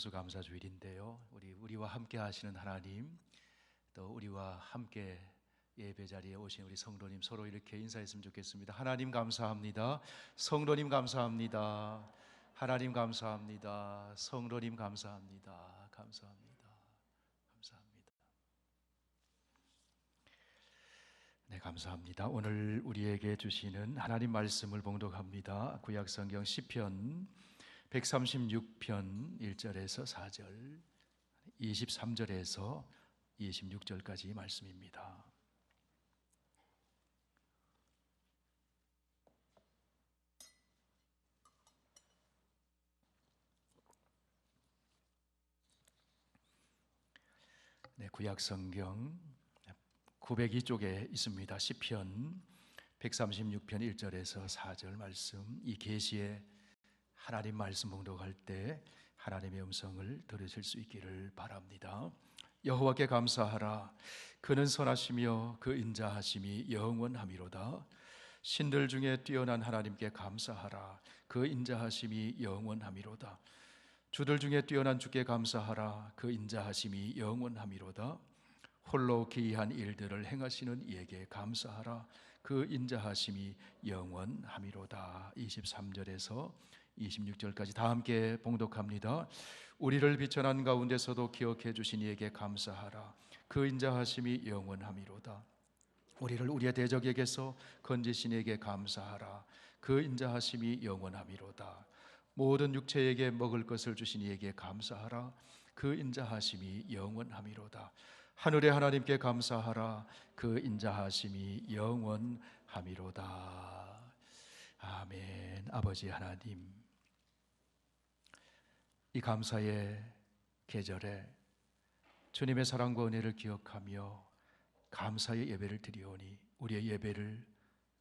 추수감사주일인데요. 우리와 함께 하시는 하나님, 또 우리와 함께 예배 자리에 오신 우리 성도님 서로 이렇게 인사했으면 좋겠습니다. 하나님 감사합니다. 성도님 감사합니다. 하나님 감사합니다. 성도님 감사합니다. 감사합니다. 감사합니다. 네, 감사합니다. 오늘 우리에게 주시는 하나님 말씀을 봉독합니다. 구약성경 시편 136편 1절에서 4절, 23절에서 26절까지 말씀입니다. 네, 구약성경 902쪽에 있습니다. 시편 136편 1절에서 4절 말씀, 이 계시의 하나님 말씀 봉독할 때 하나님의 음성을 들으실 수 있기를 바랍니다. 여호와께 감사하라. 그는 선하시며 그 인자하심이 영원함이로다. 신들 중에 뛰어난 하나님께 감사하라. 그 인자하심이 영원함이로다. 주들 중에 뛰어난 주께 감사하라. 그 인자하심이 영원함이로다. 홀로 기이한 일들을 행하시는 이에게 감사하라. 그 인자하심이 영원함이로다. 23절에서 26절까지 다 함께 봉독합니다. 우리를 비천한 가운데서도 기억해 주신 이에게 감사하라. 그 인자하심이 영원함이로다. 우리를 우리의 대적에게서 건지신 이에게 감사하라. 그 인자하심이 영원함이로다. 모든 육체에게 먹을 것을 주신 이에게 감사하라. 그 인자하심이 영원함이로다. 하늘의 하나님께 감사하라. 그 인자하심이 영원함이로다. 아멘. 아버지 하나님, 이 감사의 계절에 주님의 사랑과 은혜를 기억하며 감사의 예배를 드리오니 우리의 예배를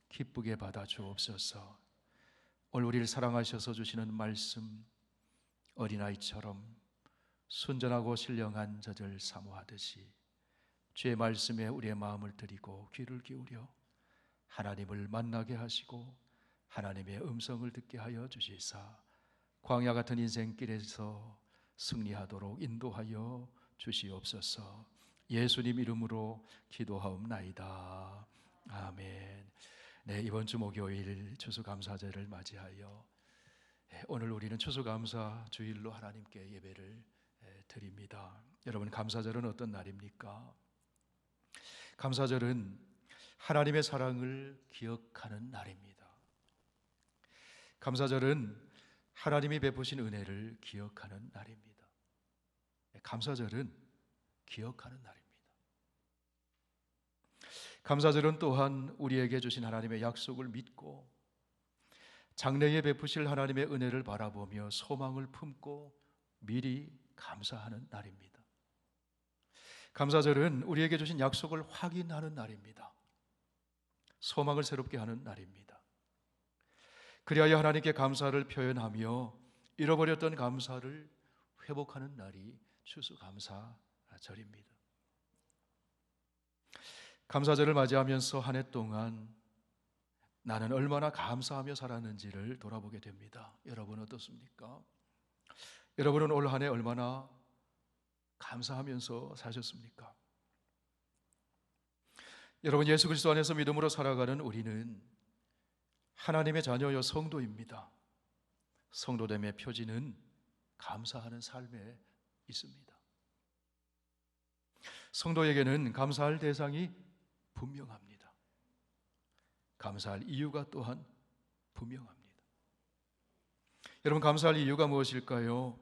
기쁘게 받아 주옵소서. 오늘 우리를 사랑하셔서 주시는 말씀, 어린아이처럼 순전하고 신령한 젖을 사모하듯이 주의 말씀에 우리의 마음을 드리고 귀를 기울여 하나님을 만나게 하시고 하나님의 음성을 듣게 하여 주시사 광야 같은 인생길에서 승리하도록 인도하여 주시옵소서. 예수님 이름으로 기도하옵나이다. 아멘. 네, 이번 주 목요일 추수감사절을 맞이하여 오늘 우리는 추수감사 주일로 하나님께 예배를 드립니다. 여러분, 감사절은 어떤 날입니까? 감사절은 하나님의 사랑을 기억하는 날입니다. 감사절은 하나님이 베푸신 은혜를 기억하는 날입니다. 감사절은 기억하는 날입니다. 감사절은 또한 우리에게 주신 하나님의 약속을 믿고 장래에 베푸실 하나님의 은혜를 바라보며 소망을 품고 미리 감사하는 날입니다. 감사절은 우리에게 주신 약속을 확인하는 날입니다. 소망을 새롭게 하는 날입니다. 그리하여 하나님께 감사를 표현하며 잃어버렸던 감사를 회복하는 날이 추수감사절입니다. 감사절을 맞이하면서 한 해 동안 나는 얼마나 감사하며 살았는지를 돌아보게 됩니다. 여러분 어떻습니까? 여러분은 올 한 해 얼마나 감사하면서 사셨습니까? 여러분, 예수 그리스도 안에서 믿음으로 살아가는 우리는 하나님의 자녀여 성도입니다. 성도됨의 표지는 감사하는 삶에 있습니다. 성도에게는 감사할 대상이 분명합니다. 감사할 이유가 또한 분명합니다. 여러분, 감사할 이유가 무엇일까요?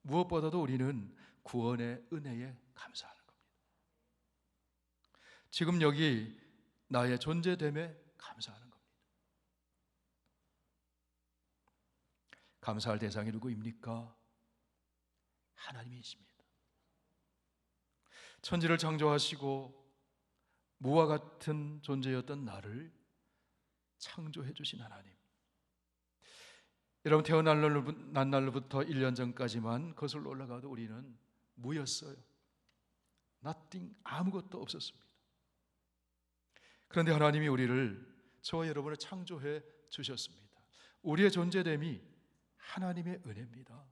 무엇보다도 우리는 구원의 은혜에 감사하는 겁니다. 지금 여기 나의 존재됨에 감사하는 겁니다. 감사할 대상이 누구입니까? 하나님이십니다. 천지를 창조하시고 무와 같은 존재였던 나를 창조해 주신 하나님. 여러분, 태어난 날로부터 1년 전까지만 거슬러 올라가도 우리는 무였어요. nothing, 아무것도 없었습니다. 그런데 하나님이 우리를, 저와 여러분을 창조해 주셨습니다. 우리의 존재됨이 하나님의 은혜입니다.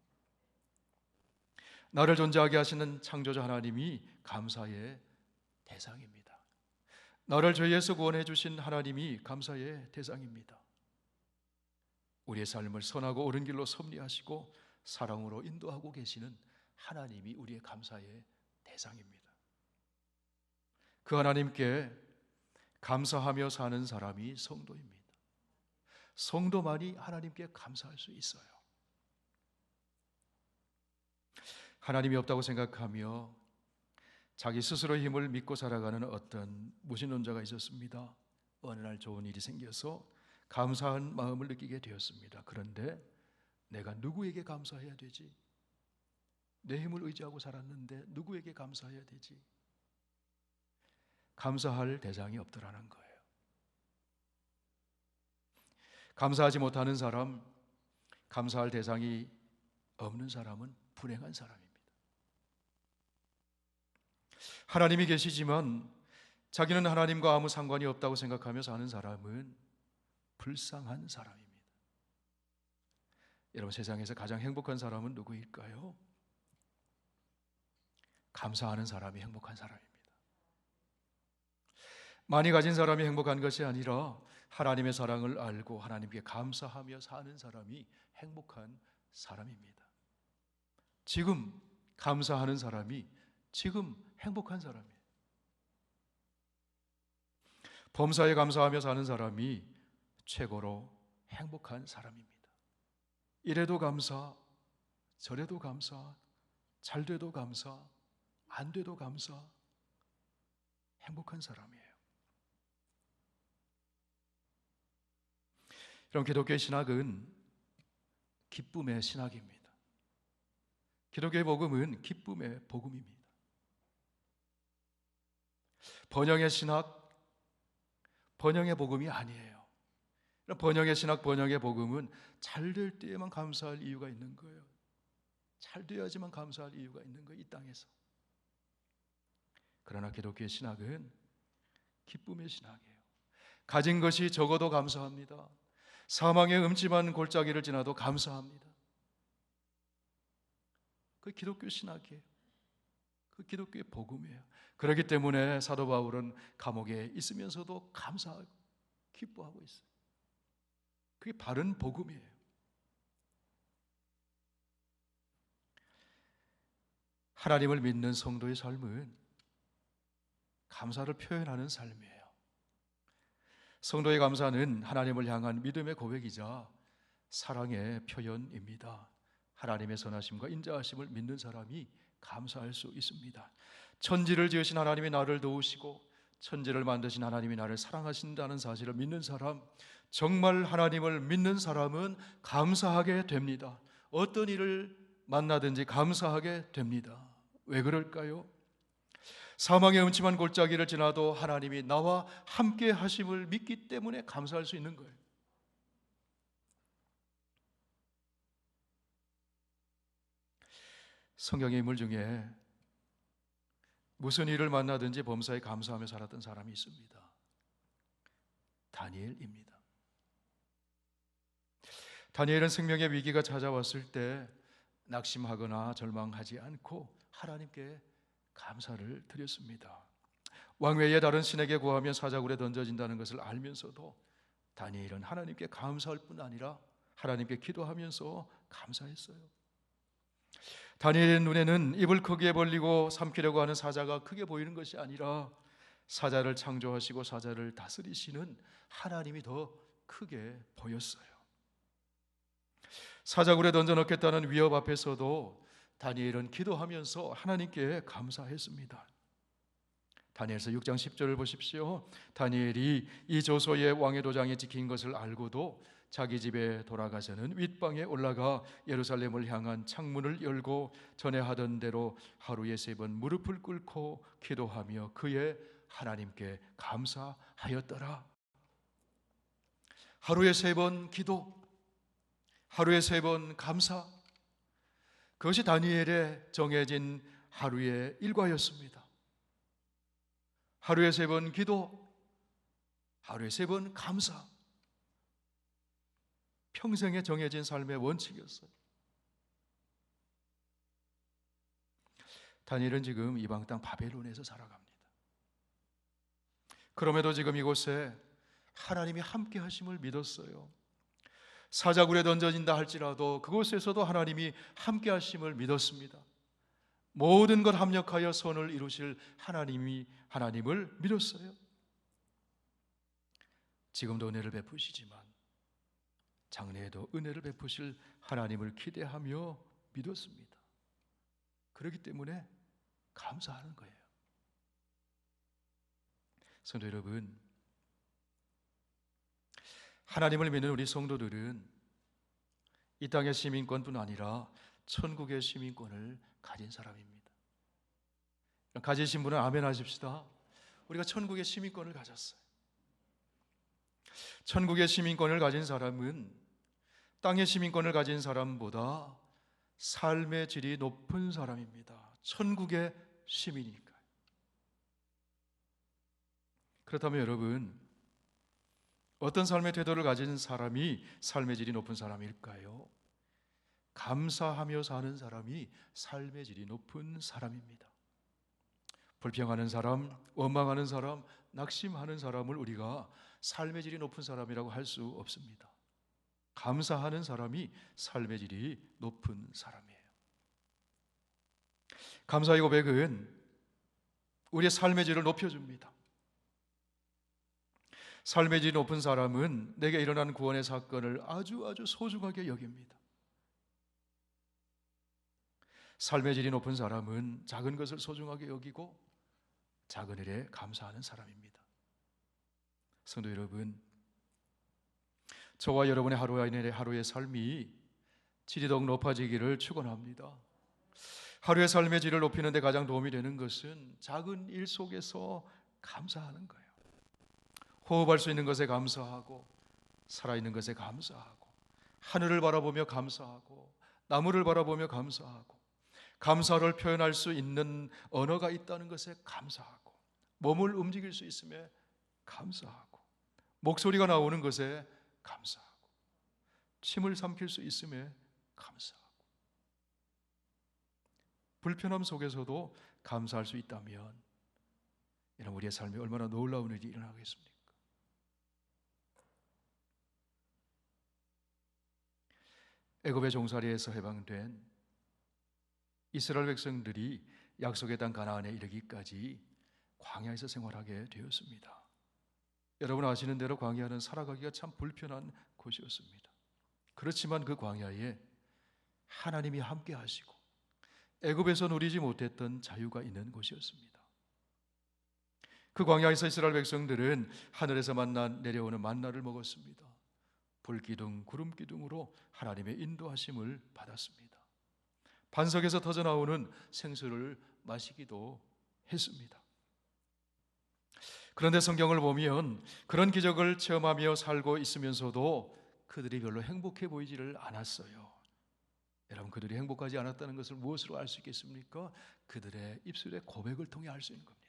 나를 존재하게 하시는 창조자 하나님이 감사의 대상입니다. 나를 죄에서 구원해 주신 하나님이 감사의 대상입니다. 우리의 삶을 선하고 옳은 길로 섭리하시고 사랑으로 인도하고 계시는 하나님이 우리의 감사의 대상입니다. 그 하나님께 감사하며 사는 사람이 성도입니다. 성도만이 하나님께 감사할 수 있어요. 하나님이 없다고 생각하며 자기 스스로의 힘을 믿고 살아가는 어떤 무신론자가 있었습니다. 어느 날 좋은 일이 생겨서 감사한 마음을 느끼게 되었습니다. 그런데 내가 누구에게 감사해야 되지? 내 힘을 의지하고 살았는데 누구에게 감사해야 되지? 감사할 대상이 없더라는 거예요. 감사하지 못하는 사람, 감사할 대상이 없는 사람은 불행한 사람입니다. 하나님이 계시지만 자기는 하나님과 아무 상관이 없다고 생각하며 사는 사람은 불쌍한 사람입니다. 여러분, 세상에서 가장 행복한 사람은 누구일까요? 감사하는 사람이 행복한 사람입니다. 많이 가진 사람이 행복한 것이 아니라 하나님의 사랑을 알고 하나님께 감사하며 사는 사람이 행복한 사람입니다. 지금 감사하는 사람이 지금 행복한 사람이에요. 범사에 감사하며 사는 사람이 최고로 행복한 사람입니다. 이래도 감사, 저래도 감사, 잘 돼도 감사, 안 돼도 감사, 행복한 사람이에요. 여러분, 기독교의 신학은 기쁨의 신학입니다. 기독교의 복음은 기쁨의 복음입니다. 번영의 신학, 번영의 복음이 아니에요. 번영의 신학, 번영의 복음은 잘 될 때에만 감사할 이유가 있는 거예요. 잘 돼야지만 감사할 이유가 있는 거예요, 이 땅에서. 그러나 기독교의 신학은 기쁨의 신학이에요. 가진 것이 적어도 감사합니다. 사망의 음침한 골짜기를 지나도 감사합니다. 그 기독교 신학이에요. 그 기독교의 복음이에요. 그렇기 때문에 사도 바울은 감옥에 있으면서도 감사하고 기뻐하고 있어요. 그게 바른 복음이에요. 하나님을 믿는 성도의 삶은 감사를 표현하는 삶이에요. 성도의 감사는 하나님을 향한 믿음의 고백이자 사랑의 표현입니다. 하나님의 선하심과 인자하심을 믿는 사람이 감사할 수 있습니다. 천지를 지으신 하나님이 나를 도우시고 천지를 만드신 하나님이 나를 사랑하신다는 사실을 믿는 사람, 정말 하나님을 믿는 사람은 감사하게 됩니다. 어떤 일을 만나든지 감사하게 됩니다. 왜 그럴까요? 사망의 음침한 골짜기를 지나도 하나님이 나와 함께 하심을 믿기 때문에 감사할 수 있는 거예요. 성경의 인물 중에 무슨 일을 만나든지 범사에 감사하며 살았던 사람이 있습니다. 다니엘입니다. 다니엘은 생명의 위기가 찾아왔을 때 낙심하거나 절망하지 않고 하나님께 감사를 드렸습니다. 왕외의 다른 신에게 구하면 사자굴에 던져진다는 것을 알면서도 다니엘은 하나님께 감사할 뿐 아니라 하나님께 기도하면서 감사했어요. 다니엘의 눈에는 입을 크게 벌리고 삼키려고 하는 사자가 크게 보이는 것이 아니라 사자를 창조하시고 사자를 다스리시는 하나님이 더 크게 보였어요. 사자굴에 던져넣겠다는 위협 앞에서도 다니엘은 기도하면서 하나님께 감사했습니다. 다니엘서 6장 10절을 보십시오. 다니엘이 이 조소의 왕의 도장이 찍힌 것을 알고도 자기 집에 돌아가서는 윗방에 올라가 예루살렘을 향한 창문을 열고 전에 하던 대로 하루에 3번 무릎을 꿇고 기도하며 그의 하나님께 감사하였더라. 하루에 3번 기도, 하루에 3번 감사, 그것이 다니엘의 정해진 하루의 일과였습니다. 하루에 3번 기도, 하루에 3번 감사, 평생에 정해진 삶의 원칙이었어요. 다니엘은 지금 이방 땅 바벨론에서 살아갑니다. 그럼에도 지금 이곳에 하나님이 함께 하심을 믿었어요. 사자굴에 던져진다 할지라도 그곳에서도 하나님이 함께 하심을 믿었습니다. 모든 것 합력하여 선을 이루실 하나님을 믿었어요. 지금도 은혜를 베푸시지만 장래에도 은혜를 베푸실 하나님을 기대하며 믿었습니다. 그렇기 때문에 감사하는 거예요. 성도 여러분, 하나님을 믿는 우리 성도들은 이 땅의 시민권뿐 아니라 천국의 시민권을 가진 사람입니다. 가지신 분은 아멘 하십시다. 우리가 천국의 시민권을 가졌어요. 천국의 시민권을 가진 사람은 땅의 시민권을 가진 사람보다 삶의 질이 높은 사람입니다. 천국의 시민이니까요. 그렇다면 여러분, 어떤 삶의 태도를 가진 사람이 삶의 질이 높은 사람일까요? 감사하며 사는 사람이 삶의 질이 높은 사람입니다. 불평하는 사람, 원망하는 사람, 낙심하는 사람을 우리가 삶의 질이 높은 사람이라고 할 수 없습니다. 감사하는 사람이 삶의 질이 높은 사람이에요. 감사의 고백은 우리의 삶의 질을 높여줍니다. 삶의 질이 높은 사람은 내게 일어난 구원의 사건을 아주 소중하게 여깁니다. 삶의 질이 높은 사람은 작은 것을 소중하게 여기고 작은 일에 감사하는 사람입니다. 성도 여러분, 저와 여러분의 하루의 삶이 질이 더욱 높아지기를 축원합니다. 하루의 삶의 질을 높이는 데 가장 도움이 되는 것은 작은 일 속에서 감사하는 거예요. 호흡할 수 있는 것에 감사하고, 살아있는 것에 감사하고, 하늘을 바라보며 감사하고, 나무를 바라보며 감사하고, 감사를 표현할 수 있는 언어가 있다는 것에 감사하고, 몸을 움직일 수 있음에 감사하고, 목소리가 나오는 것에 감사하고, 침을 삼킬 수 있음에 감사하고, 불편함 속에서도 감사할 수 있다면 이런 우리의 삶에 얼마나 놀라운 일이 일어나겠습니까? 애굽의 종살이에서 해방된 이스라엘 백성들이 약속의 땅 가나안에 이르기까지 광야에서 생활하게 되었습니다. 여러분 아시는 대로 광야는 살아가기가 참 불편한 곳이었습니다. 그렇지만 그 광야에 하나님이 함께 하시고 애굽에서 누리지 못했던 자유가 있는 곳이었습니다. 그 광야에서 이스라엘 백성들은 하늘에서 내려오는 만나를 먹었습니다. 불기둥, 구름기둥으로 하나님의 인도하심을 받았습니다. 반석에서 터져나오는 생수를 마시기도 했습니다. 그런데 성경을 보면 그런 기적을 체험하며 살고 있으면서도 그들이 별로 행복해 보이지를 않았어요. 여러분, 그들이 행복하지 않았다는 것을 무엇으로 알 수 있겠습니까? 그들의 입술의 고백을 통해 알 수 있는 겁니다.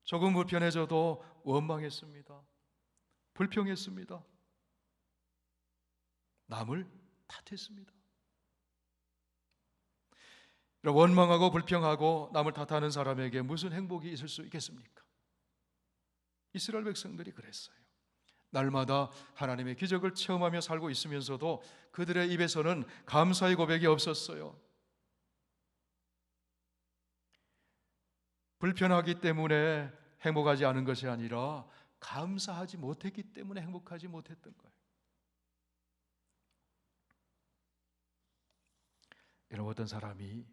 조금 불편해져도 원망했습니다. 불평했습니다. 남을 탓했습니다. 원망하고 불평하고 남을 탓하는 사람에게 무슨 행복이 있을 수 있겠습니까? 이스라엘 백성들이 그랬어요. 날마다 하나님의 기적을 체험하며 살고 있으면서도 그들의 입에서는 감사의 고백이 없었어요. 불편하기 때문에 행복하지 않은 것이 아니라 감사하지 못했기 때문에 행복하지 못했던 거예요. 여러분, 어떤 사람이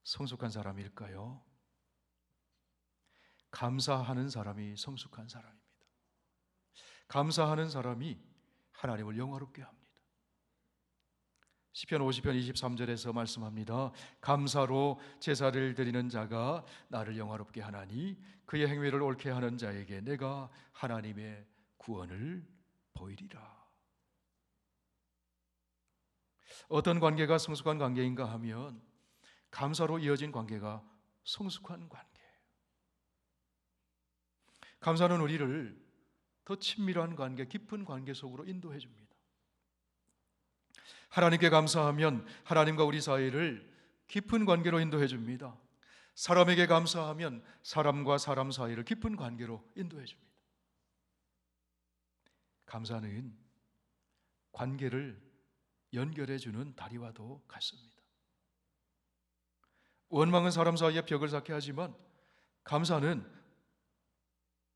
성숙한 사람일까요? 감사하는 사람이 성숙한 사람입니다. 감사하는 사람이 하나님을 영화롭게 합니다. 시편 50편 23절에서 말씀합니다. 감사로 제사를 드리는 자가 나를 영화롭게 하나니 그의 행위를 옳게 하는 자에게 내가 하나님의 구원을 보이리라. 어떤 관계가 성숙한 관계인가 하면 감사로 이어진 관계가 성숙한 관계예요. 감사는 우리를 더 친밀한 관계, 깊은 관계 속으로 인도해 줍니다. 하나님께 감사하면 하나님과 우리 사이를 깊은 관계로 인도해 줍니다. 사람에게 감사하면 사람과 사람 사이를 깊은 관계로 인도해 줍니다. 감사는 관계를 연결해 주는 다리와도 같습니다. 원망은 사람 사이에 벽을 쌓게 하지만 감사는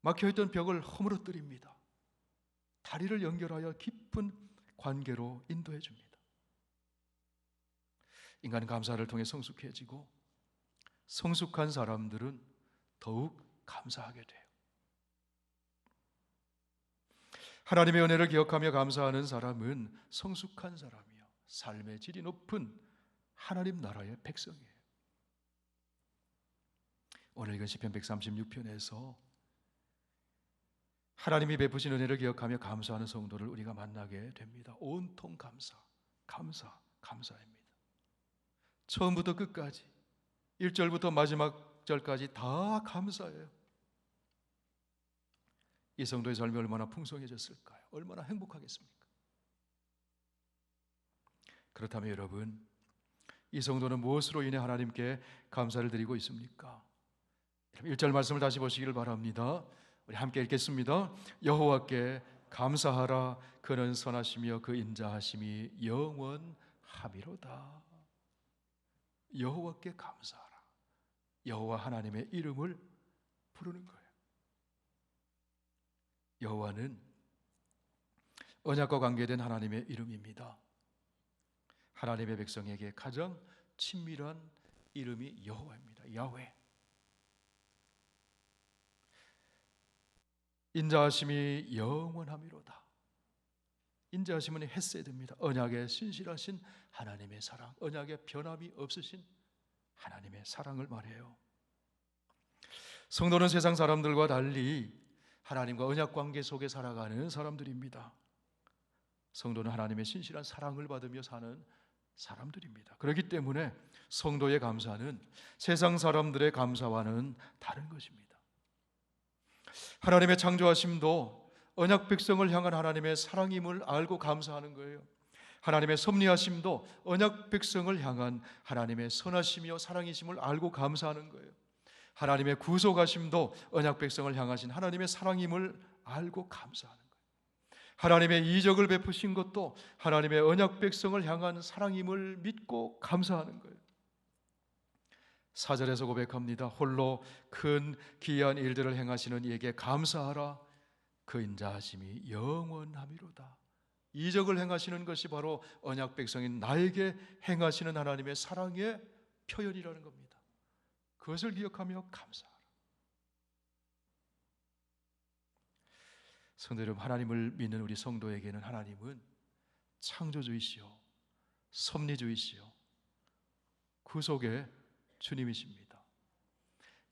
막혀있던 벽을 허물어뜨립니다. 다리를 연결하여 깊은 관계로 인도해 줍니다. 인간은 감사를 통해 성숙해지고 성숙한 사람들은 더욱 감사하게 돼요. 하나님의 은혜를 기억하며 감사하는 사람은 성숙한 사람이요, 삶의 질이 높은 하나님 나라의 백성이에요. 오늘 읽은 시편 136편에서 하나님이 베푸신 은혜를 기억하며 감사하는 성도를 우리가 만나게 됩니다. 온통 감사, 감사, 감사입니다. 처음부터 끝까지 1절부터 마지막 절까지 다 감사해요. 이 성도의 삶이 얼마나 풍성해졌을까요? 얼마나 행복하겠습니까? 그렇다면 여러분, 이 성도는 무엇으로 인해 하나님께 감사를 드리고 있습니까? 1절 말씀을 다시 보시기를 바랍니다. 우리 함께 읽겠습니다. 여호와께 감사하라. 그는 선하시며 그 인자하심이 영원하미로다. 여호와께 감사하라. 여호와 하나님의 이름을 부르는 거예요. 여호와는 언약과 관계된 하나님의 이름입니다. 하나님의 백성에게 가장 친밀한 이름이 여호와입니다. 야훼. 인자하심이 영원하미로다. 인자하심은 헤세드입니다. 언약에 신실하신 하나님의 사랑, 언약에 변함이 없으신 하나님의 사랑을 말해요. 성도는 세상 사람들과 달리 하나님과 언약 관계 속에 살아가는 사람들입니다. 성도는 하나님의 신실한 사랑을 받으며 사는 사람들입니다. 그렇기 때문에 성도의 감사는 세상 사람들의 감사와는 다른 것입니다. 하나님의 창조하심도 언약 백성을 향한 하나님의 사랑임을 알고 감사하는 거예요. 하나님의 섭리하심도 언약 백성을 향한 하나님의 선하심이요 사랑이심을 알고 감사하는 거예요. 하나님의 구속하심도 언약 백성을 향하신 하나님의 사랑임을 알고 감사하는 거예요. 하나님의 이적을 베푸신 것도 하나님의 언약 백성을 향한 사랑임을 믿고 감사하는 거예요. 4절에서 고백합니다. 홀로 큰 기이한 일들을 행하시는 이에게 감사하라. 그 인자하심이 영원하미로다. 이적을 행하시는 것이 바로 언약 백성인 나에게 행하시는 하나님의 사랑의 표현이라는 겁니다. 그것을 기억하며 감사하라. 성도 여러분, 하나님을 믿는 우리 성도에게는 하나님은 창조주이시요 섭리주이시요 구속의 주님이십니다.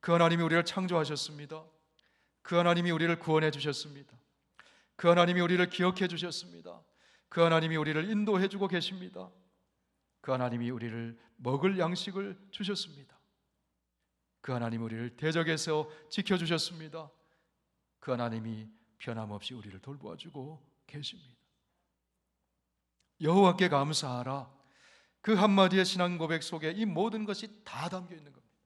그 하나님이 우리를 창조하셨습니다. 그 하나님이 우리를 구원해 주셨습니다. 그 하나님이 우리를 기억해 주셨습니다. 그 하나님이 우리를 인도해 주고 계십니다. 그 하나님이 우리를 먹을 양식을 주셨습니다. 그 하나님이 우리를 대적에서 지켜주셨습니다. 그 하나님이 변함없이 우리를 돌보아 주고 계십니다. 여호와께 감사하라. 그 한마디의 신앙 고백 속에 이 모든 것이 다 담겨 있는 겁니다.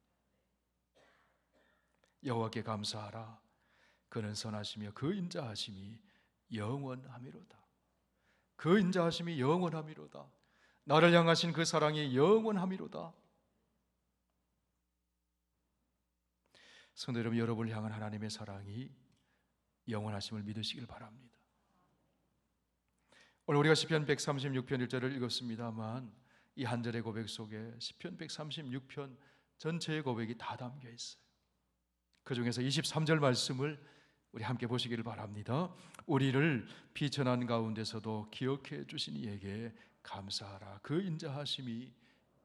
여호와께 감사하라. 그는 선하시며 그 인자하심이 영원하미로다. 그 인자하심이 영원하미로다. 나를 향하신 그 사랑이 영원하미로다. 성도 여러분, 여러분을 향한 하나님의 사랑이 영원하심을 믿으시길 바랍니다. 오늘 우리가 시편 136편 1절을 읽었습니다만 이 한 절의 고백 속에 시편 136편 전체의 고백이 다 담겨 있어요. 그 중에서 23절 말씀을 우리 함께 보시기를 바랍니다. 우리를 비천한 가운데서도 기억해 주신 이에게 감사하라. 그 인자하심이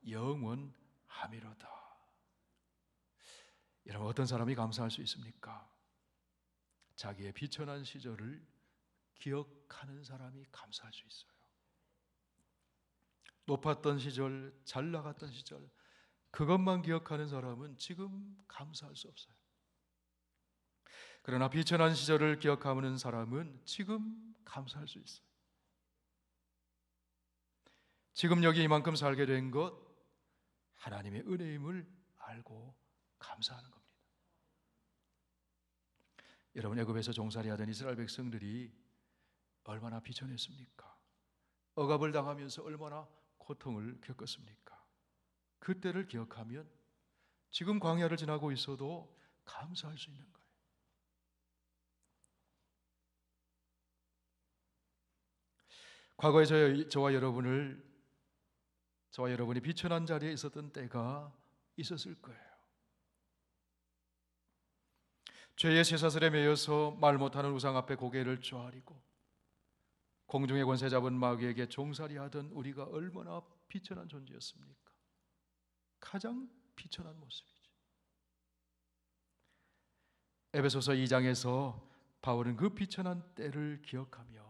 영원하미로다. 여러분, 어떤 사람이 감사할 수 있습니까? 자기의 비천한 시절을 기억하는 사람이 감사할 수 있어요. 높았던 시절, 잘 나갔던 시절, 그것만 기억하는 사람은 지금 감사할 수 없어요. 그러나 비천한 시절을 기억하는 사람은 지금 감사할 수 있어요. 지금 여기 이만큼 살게 된 것 하나님의 은혜임을 알고 감사하는 겁니다. 여러분, 애굽에서 종살이하던 이스라엘 백성들이 얼마나 비천했습니까? 억압을 당하면서 얼마나 고통을 겪었습니까? 그때를 기억하면 지금 광야를 지나고 있어도 감사할 수 있는 거예요. 과거에 저와 여러분이 비천한 자리에 있었던 때가 있었을 거예요. 죄의 쇠사슬에 매여서 말 못하는 우상 앞에 고개를 조아리고 공중의 권세 잡은 마귀에게 종살이하던 우리가 얼마나 비천한 존재였습니까? 가장 비천한 모습이죠. 에베소서 2장에서 바울은 그 비천한 때를 기억하며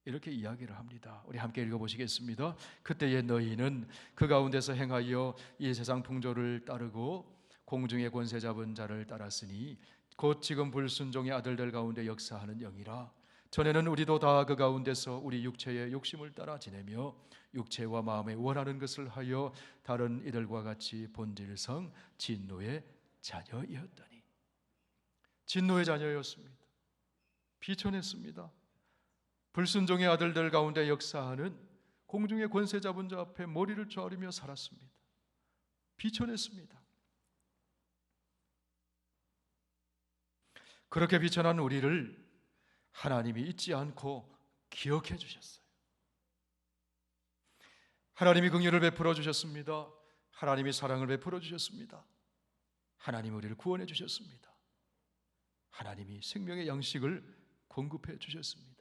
이렇게 이야기를 합니다. 우리 함께 읽어보시겠습니다. 그때의 너희는 그 가운데서 행하여 이 세상 풍조를 따르고 공중의 권세 잡은 자를 따랐으니 곧 지금 불순종의 아들들 가운데 역사하는 영이라. 전에는 우리도 다 그 가운데서 우리 육체의 욕심을 따라 지내며 육체와 마음에 원하는 것을 하여 다른 이들과 같이 본질상 진노의 자녀이었더니. 진노의 자녀였습니다. 비천했습니다. 불순종의 아들들 가운데 역사하는 공중의 권세 잡은 자 앞에 머리를 조아리며 살았습니다. 비천했습니다. 그렇게 비천한 우리를 하나님이 잊지 않고 기억해 주셨어요. 하나님이 긍휼을 베풀어 주셨습니다. 하나님이 사랑을 베풀어 주셨습니다. 하나님이 우리를 구원해 주셨습니다. 하나님이 생명의 양식을 공급해 주셨습니다.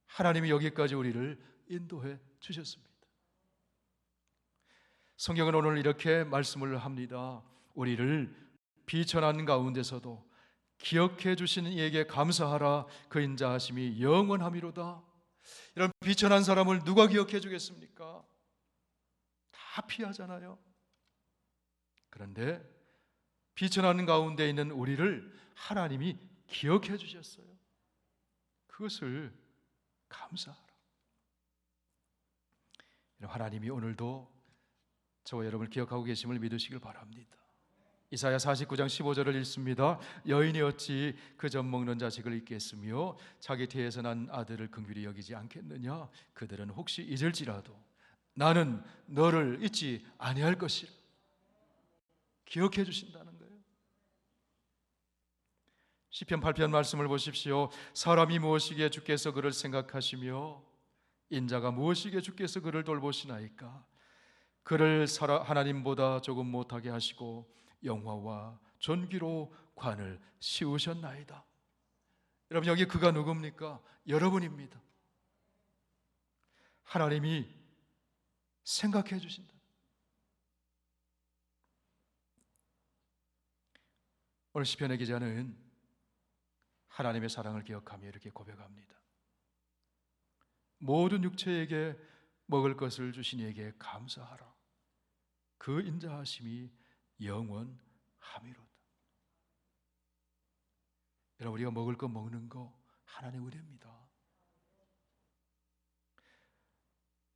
하나님이 여기까지 우리를 인도해 주셨습니다. 성경은 오늘 이렇게 말씀을 합니다. 우리를 비천한 가운데서도 기억해 주신 이에게 감사하라. 그 인자하심이 영원함이로다. 이런 비천한 사람을 누가 기억해 주겠습니까? 다 피하잖아요. 그런데 비천한 가운데 있는 우리를 하나님이 기억해 주셨어요. 그것을 감사하라. 하나님이 오늘도 저와 여러분을 기억하고 계심을 믿으시길 바랍니다. 이사야 49장 15절을 읽습니다. 여인이 어찌 그 젖 먹는 자식을 잊겠으며 자기 태에서 난 아들을 긍휼히 여기지 않겠느냐. 그들은 혹시 잊을지라도 나는 너를 잊지 아니할 것이라. 기억해 주신다는 거예요. 시편 8편 말씀을 보십시오. 사람이 무엇이기에 주께서 그를 생각하시며 인자가 무엇이기에 주께서 그를 돌보시나이까. 그를 하나님보다 조금 못하게 하시고 영화와 존귀로 관을 씌우셨나이다. 여러분, 여기 그가 누굽니까? 여러분입니다. 하나님이 생각해 주신다. 오늘 시편의 기자는 하나님의 사랑을 기억하며 이렇게 고백합니다. 모든 육체에게 먹을 것을 주신 이에게 감사하라. 그 인자하심이 영원함이로다. 여러분, 우리가 먹을 거 먹는 거 하나님의 은혜입니다.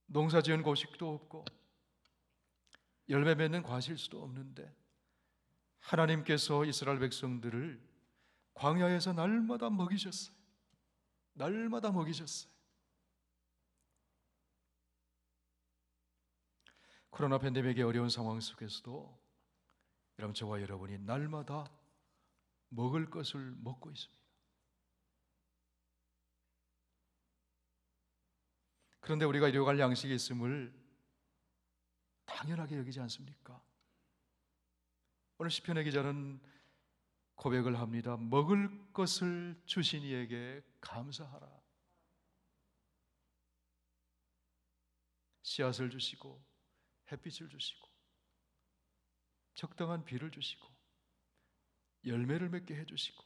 농사 지은 고식도 없고 열매 맺는 과실수도 없는데 하나님께서 이스라엘 백성들을 광야에서 날마다 먹이셨어요. 날마다 먹이셨어요. 코로나 팬데믹의 어려운 상황 속에서도 여러분, 저와 여러분이 날마다 먹을 것을 먹고 있습니다. 그런데 우리가 일용할 양식이 있음을 당연하게 여기지 않습니까? 오늘 시편의 기자는 고백을 합니다. 먹을 것을 주신 이에게 감사하라. 씨앗을 주시고 햇빛을 주시고 적당한 비를 주시고 열매를 맺게 해주시고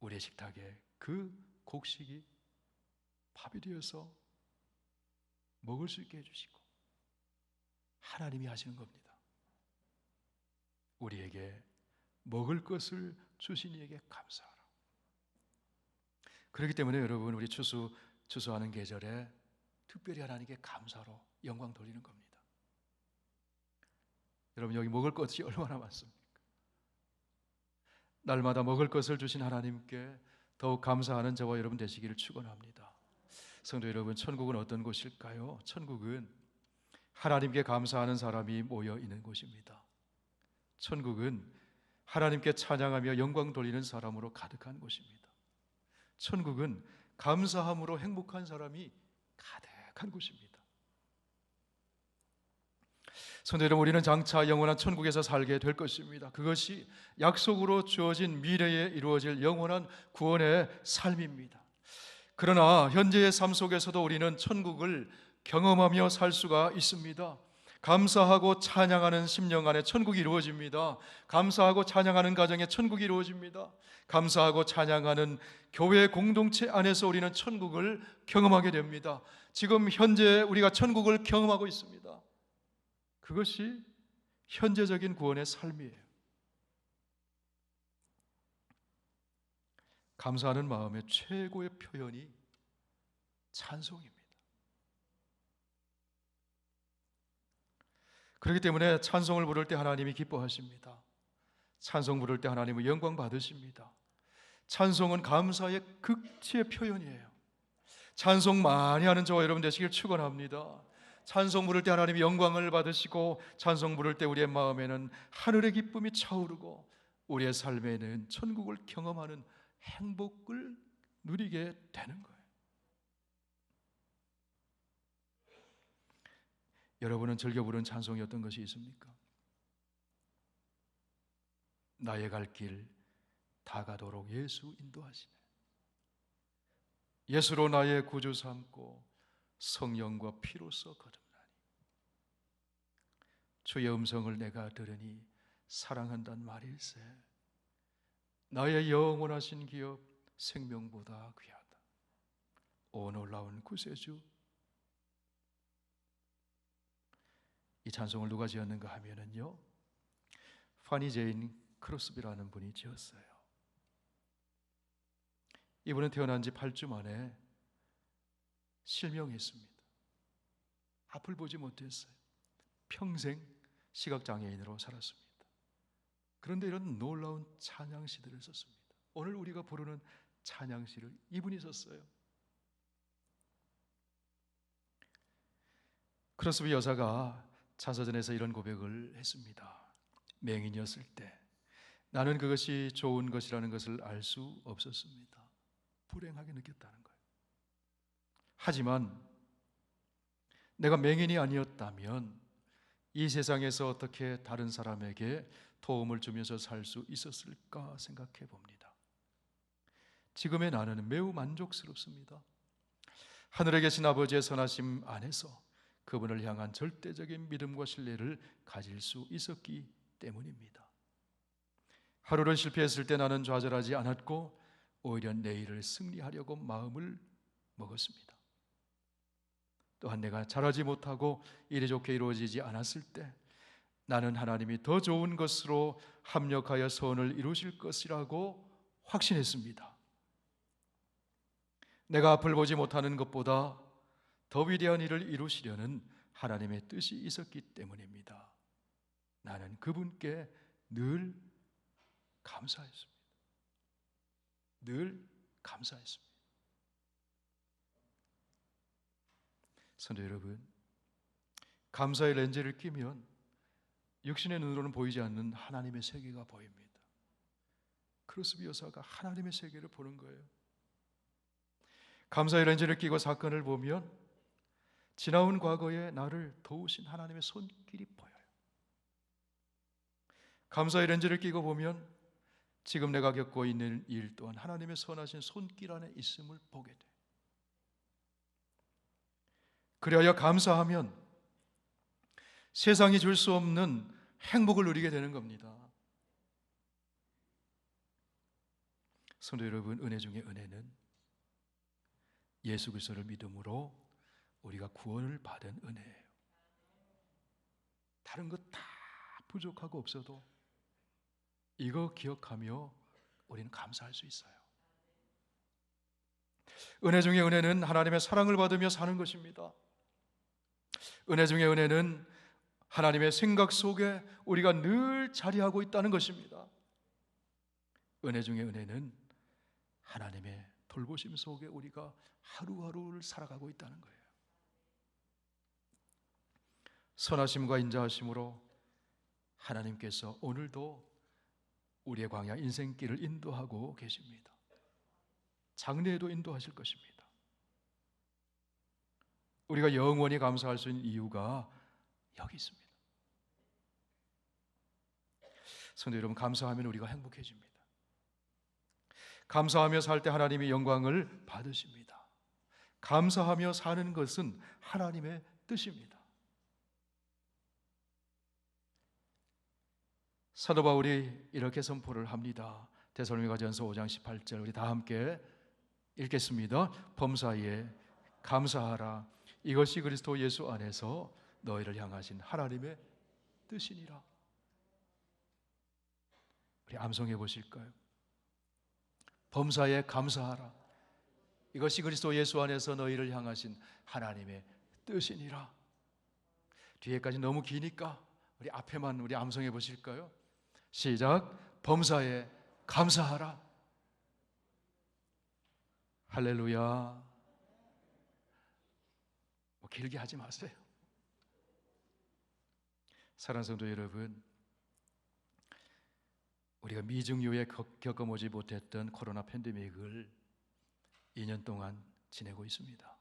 우리의 식탁에 그 곡식이 밥이 되어서 먹을 수 있게 해주시고 하나님이 하시는 겁니다. 우리에게 먹을 것을 주신 이에게 감사하라. 그렇기 때문에 여러분, 우리 추수하는 계절에 특별히 하나님께 감사로 영광 돌리는 겁니다. 여러분, 여기 먹을 것이 얼마나 많습니까? 날마다 먹을 것을 주신 하나님께 더욱 감사하는 저와 여러분 되시기를 축원합니다. 성도 여러분, 천국은 어떤 곳일까요? 천국은 하나님께 감사하는 사람이 모여 있는 곳입니다. 천국은 하나님께 찬양하며 영광 돌리는 사람으로 가득한 곳입니다. 천국은 감사함으로 행복한 사람이 가득한 곳입니다. 성도 여러분, 우리는 장차 영원한 천국에서 살게 될 것입니다. 그것이 약속으로 주어진 미래에 이루어질 영원한 구원의 삶입니다. 그러나 현재의 삶 속에서도 우리는 천국을 경험하며 살 수가 있습니다. 감사하고 찬양하는 심령 안에 천국이 이루어집니다. 감사하고 찬양하는 가정에 천국이 이루어집니다. 감사하고 찬양하는 교회 공동체 안에서 우리는 천국을 경험하게 됩니다. 지금 현재 우리가 천국을 경험하고 있습니다. 그것이 현재적인 구원의 삶이에요. 감사하는 마음의 최고의 표현이 찬송입니다. 그렇기 때문에 찬송을 부를 때 하나님이 기뻐하십니다. 찬송 부를 때 하나님은 영광 받으십니다. 찬송은 감사의 극치의 표현이에요. 찬송 많이 하는 저와 여러분 되시길 축원합니다. 찬송 부를 때 하나님이 영광을 받으시고, 찬송 부를 때 우리의 마음에는 하늘의 기쁨이 차오르고, 우리의 삶에는 천국을 경험하는 행복을 누리게 되는 거예요. 여러분은 즐겨 부른 찬송이 어떤 것이 있습니까? 나의 갈 길 다가도록 예수 인도하시네. 예수로 나의 구주 삼고 성령과 피로써 거듭나니. 주의 음성을 내가 들으니 사랑한다는 말일세. 나의 영원하신 기업 생명보다 귀하다. 오 놀라운 구세주. 이 찬송을 누가 지었는가 하면은요, 파니 제인 크로스비라는 분이 지었어요. 이분은 태어난 지 8주 만에 실명했습니다. 앞을 보지 못했어요. 평생 시각장애인으로 살았습니다. 그런데 이런 놀라운 찬양시들을 썼습니다. 오늘 우리가 부르는 찬양시를 이분이 썼어요. 크로스비 여사가 자서전에서 이런 고백을 했습니다. 맹인이었을 때 나는 그것이 좋은 것이라는 것을 알 수 없었습니다. 불행하게 느꼈다는 거예요. 하지만 내가 맹인이 아니었다면 이 세상에서 어떻게 다른 사람에게 도움을 주면서 살 수 있었을까 생각해 봅니다. 지금의 나는 매우 만족스럽습니다. 하늘에 계신 아버지의 선하심 안에서 그분을 향한 절대적인 믿음과 신뢰를 가질 수 있었기 때문입니다. 하루를 실패했을 때 나는 좌절하지 않았고 오히려 내일을 승리하려고 마음을 먹었습니다. 또한 내가 잘하지 못하고 이리 좋게 이루어지지 않았을 때 나는 하나님이 더 좋은 것으로 합력하여 소원을 이루실 것이라고 확신했습니다. 내가 앞을 보지 못하는 것보다 더 위대한 일을 이루시려는 하나님의 뜻이 있었기 때문입니다. 나는 그분께 늘 감사했습니다. 늘 감사했습니다. 성도 여러분, 감사의 렌즈를 끼면 육신의 눈으로는 보이지 않는 하나님의 세계가 보입니다. 크로스비 여사가 하나님의 세계를 보는 거예요. 감사의 렌즈를 끼고 사건을 보면 지나온 과거에 나를 도우신 하나님의 손길이 보여요. 감사의 렌즈를 끼고 보면 지금 내가 겪고 있는 일 또한 하나님의 선하신 손길 안에 있음을 보게 돼. 그리하여 감사하면 세상이 줄 수 없는 행복을 누리게 되는 겁니다. 성도 여러분, 은혜 중에 은혜는 예수 그리스도를 믿음으로 우리가 구원을 받은 은혜예요. 다른 것 다 부족하고 없어도 이거 기억하며 우리는 감사할 수 있어요. 은혜 중에 은혜는 하나님의 사랑을 받으며 사는 것입니다. 은혜 중에 은혜는 하나님의 생각 속에 우리가 늘 자리하고 있다는 것입니다. 은혜 중에 은혜는 하나님의 돌보심 속에 우리가 하루하루를 살아가고 있다는 거예요. 선하심과 인자하심으로 하나님께서 오늘도 우리의 광야 인생길을 인도하고 계십니다. 장래에도 인도하실 것입니다. 우리가 영원히 감사할 수 있는 이유가 여기 있습니다. 성도 여러분, 감사하면 우리가 행복해집니다. 감사하며 살 때 하나님이 영광을 받으십니다. 감사하며 사는 것은 하나님의 뜻입니다. 사도 바울이 이렇게 선포를 합니다. 데살로니가전서 5장 18절, 우리 다 함께 읽겠습니다. 범사에 감사하라. 이것이 그리스도 예수 안에서 너희를 향하신 하나님의 뜻이니라. 우리 암송해 보실까요? 범사에 감사하라. 이것이 그리스도 예수 안에서 너희를 향하신 하나님의 뜻이니라. 뒤에까지 너무 기니까 우리 앞에만 우리 암송해 보실까요? 시작. 범사에 감사하라. 할렐루야. 뭐 길게 하지 마세요. 사랑하는 성도 여러분, 우리가 미중 이후에 겪어보지 못했던 코로나 팬데믹을 2년 동안 지내고 있습니다.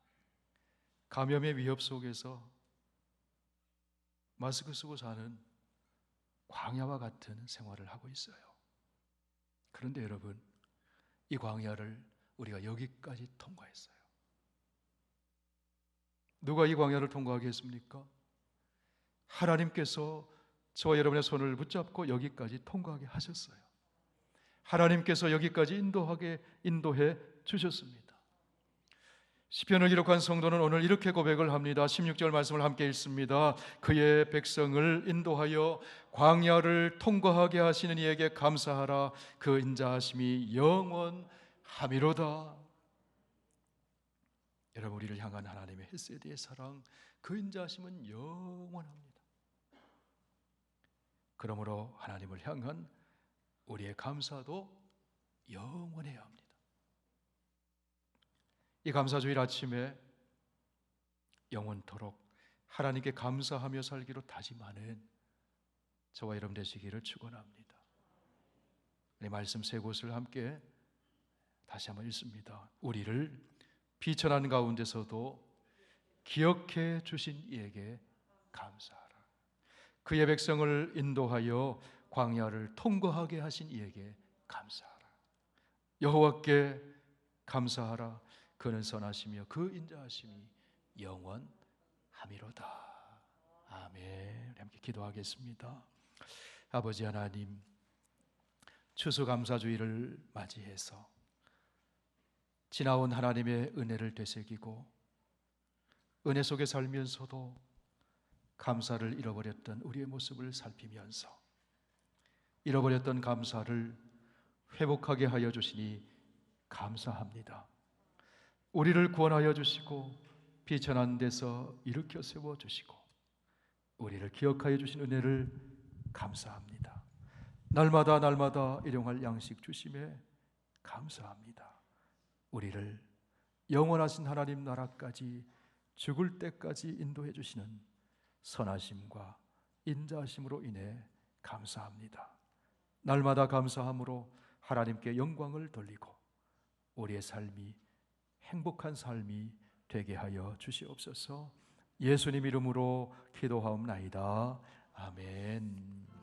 감염의 위협 속에서 마스크 쓰고 사는 광야와 같은 생활을 하고 있어요. 그런데 여러분, 이 광야를 우리가 여기까지 통과했어요. 누가 이 광야를 통과하겠습니까? 하나님께서 저와 여러분의 손을 붙잡고 여기까지 통과하게 하셨어요. 하나님께서 여기까지 인도해 주셨습니다. 시편을 기록한 성도는 오늘 이렇게 고백을 합니다. 16절 말씀을 함께 읽습니다. 그의 백성을 인도하여 광야를 통과하게 하시는 이에게 감사하라. 그 인자하심이 영원하미로다. 여러분, 우리를 향한 하나님의 헤세드의 사랑, 그 인자하심은 영원합니다. 그러므로 하나님을 향한 우리의 감사도 영원해야 합니다. 이 감사주일 아침에 영원토록 하나님께 감사하며 살기로 다짐하는 저와 여러분 되시기를 축원합니다. 이 말씀 세 곳을 함께 다시 한번 읽습니다. 우리를 비천한 가운데서도 기억해 주신 이에게 감사하라. 그의 백성을 인도하여 광야를 통과하게 하신 이에게 감사하라. 여호와께 감사하라. 그는 선하시며 그 인자하심이 영원하미로다. 아멘. 우리 함께 기도하겠습니다. 아버지 하나님, 추수감사주의를 맞이해서 지나온 하나님의 은혜를 되새기고 은혜 속에 살면서도 감사를 잃어버렸던 우리의 모습을 살피면서 잃어버렸던 감사를 회복하게 하여 주시니 감사합니다. 우리를 구원하여 주시고 비천한 데서 일으켜 세워 주시고 우리를 기억하여 주신 은혜를 감사합니다. 날마다 일용할 양식 주심에 감사합니다. 우리를 영원하신 하나님 나라까지 죽을 때까지 인도해 주시는 선하심과 인자하심으로 인해 감사합니다. 날마다 감사함으로 하나님께 영광을 돌리고 우리의 삶이 행복한 삶이 되게 하여 주시옵소서. 예수님 이름으로 기도하옵나이다. 아멘.